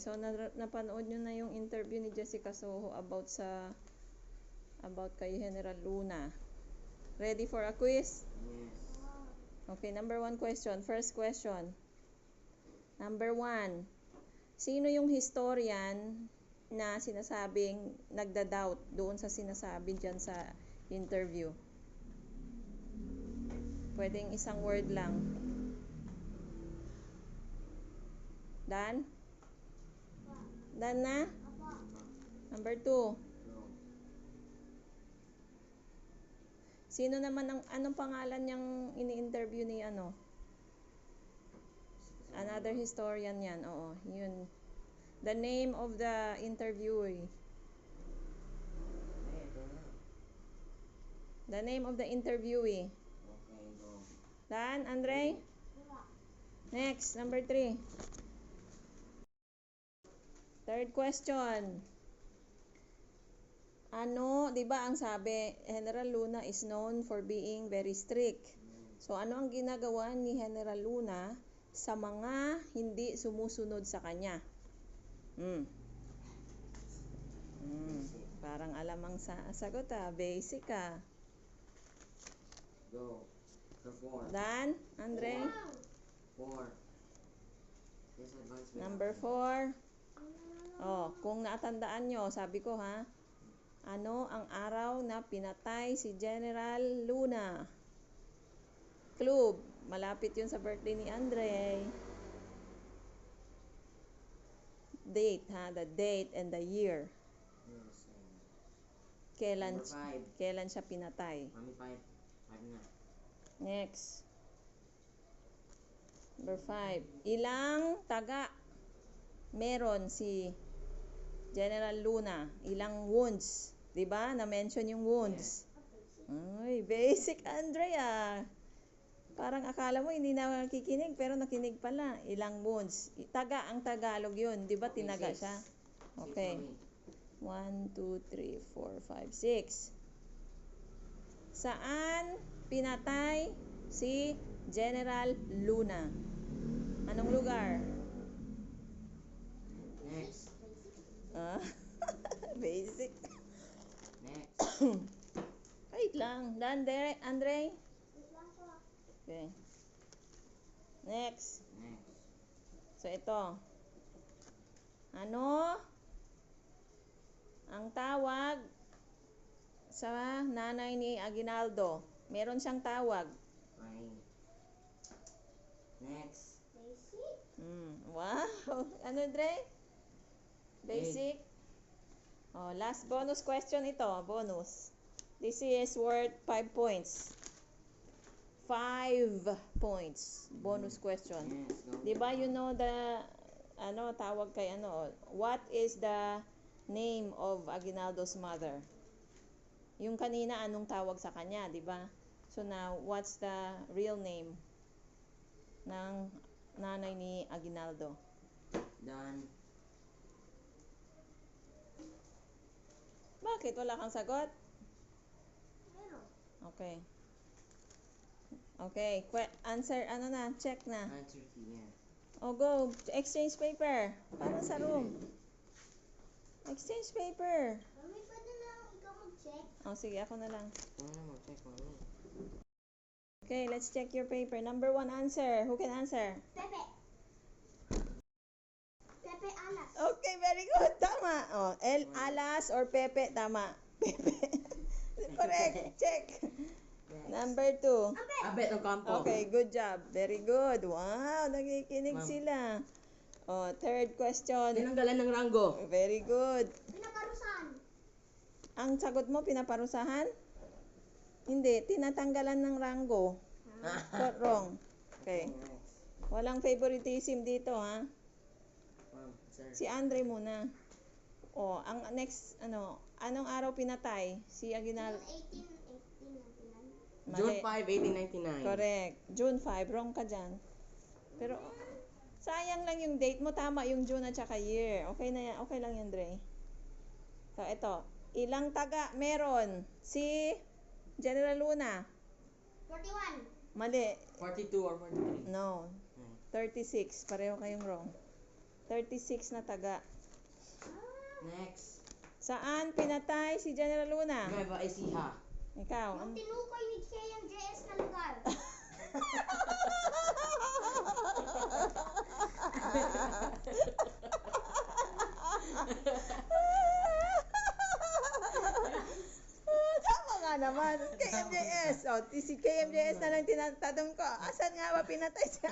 So, napanood nyo na yung interview ni Jessica Soho about kay General Luna. Ready for a quiz? Yes. Okay, number 1 question. First question. Number 1. Sino yung historian na sinasabing nagda-doubt doon sa sinasabi dyan sa interview? Pwedeng isang word lang. Dan? Dan na? Number 2. Sino naman anong pangalan niyang ini-interview ni Another historian yan. Oo, yun. The name of the interviewee. The name of the interviewee. Okay, go. Dan, Andre? Next, number 3. Third question. Di ba ang sabi, General Luna is known for being very strict. So, ano ang ginagawa ni General Luna sa mga hindi sumusunod sa kanya? Parang alam ang sagot Basic Go. Dan, Andre? 4. Number 4. Kung natatandaan nyo, sabi ko ano ang araw na pinatay si General Luna? Clue, malapit yun sa birthday ni Andre. Date, the date and the year. Kailan siya pinatay? Mami, 5 na. Next. Number 5. Ilang taga meron si General Luna? Ilang wounds? 'Di ba? Na-mention yung wounds. Ay, basic Andrea. Parang akala mo hindi na nakikinig pero nakinig pala. Ilang wounds? Taga ang Tagalog 'yun, 'di ba? Tinaga siya. Okay. 1 2 3 4 5 6. Saan pinatay si General Luna? Anong lugar? Next. Basic. Next. Wait lang. Andre? Okay. Next. So, ito. Ano ang tawag sa nanay ni Aguinaldo? Meron siyang tawag. Next. Wow. Ano, Dre? Basic. Last bonus question ito. Bonus. This is worth 5 points. 5 points. Bonus question. Yes, go. Diba you know the tawag kay what is the name of Aguinaldo's mother? Yung kanina anong tawag sa kanya, diba? So now, what's the real name ng nanay ni Aguinaldo? Done. Bakit? Wala kang sagot? Meron. Okay. Okay. Answer, check na. Answer key, yeah. Go. Exchange paper. Para sa room. Exchange paper. Mami, pwede na ikaw mag-check? Sige, ako na lang. Check mo. Okay, let's check your paper. Number 1 answer. Who can answer? Pepe. Pepe Alas. Okay, very good. Tama. El Alas or Pepe. Tama. Pepe. Correct. Check. Number 2. Abet ng kampo. Okay, good job. Very good. Wow, nakikinig sila. Third question. Tinanggalan ng ranggo. Very good. Pinaparusahan. Ang sagot mo, pinaparusahan? Hindi, tinatanggalan ng ranggo. Wrong. Okay. Walang favoritism dito, Si Andre muna. Ang next, anong araw pinatay si Aguinaldo? June 5, 1899. Correct. June 5. Wrong ka dyan. Pero, sayang lang yung date mo. Tama yung June at saka year. Okay na yan. Okay lang yan, Dre. So, ito. Ilang taga meron si General Luna? 41. Mali. 42 or 43. No. 36. Pareho kayong wrong. 36 na taga. Next. Saan pinatay si General Luna? Nueva Ecija. Ikaw. Yung tinukoy ni KMJS na lugar. Tama nga naman. KMJS. O, si KMJS na lang tinatanong ko. Asan nga ba pinatay siya?